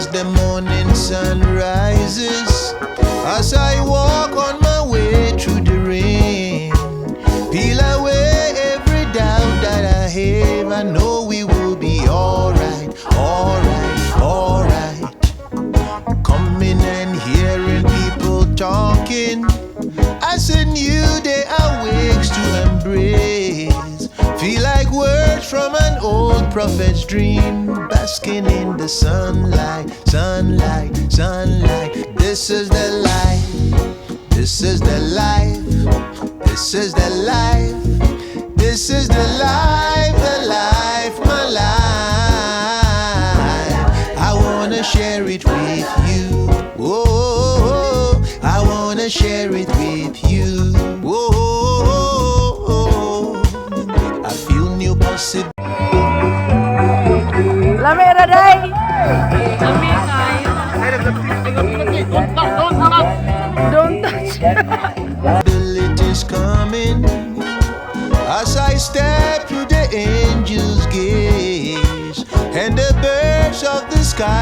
as the morning sun rises, as I walk on my way through the rain, peel away every doubt that I have. I know we will be alright, alright, alright. Coming and hearing people talking as a new day awakes to embrace. Feel like words from an old prophet's dream, basking in the sunlight, sunlight, sunlight. This is the life, this is the life, this is the life, this is the life, my life. I wanna share it with you. Oh, I wanna share it with you. Oh, I feel new possibilities. Lamera day. Don't touch. Possibilities coming as I step through the angel's gaze, and the birds of the sky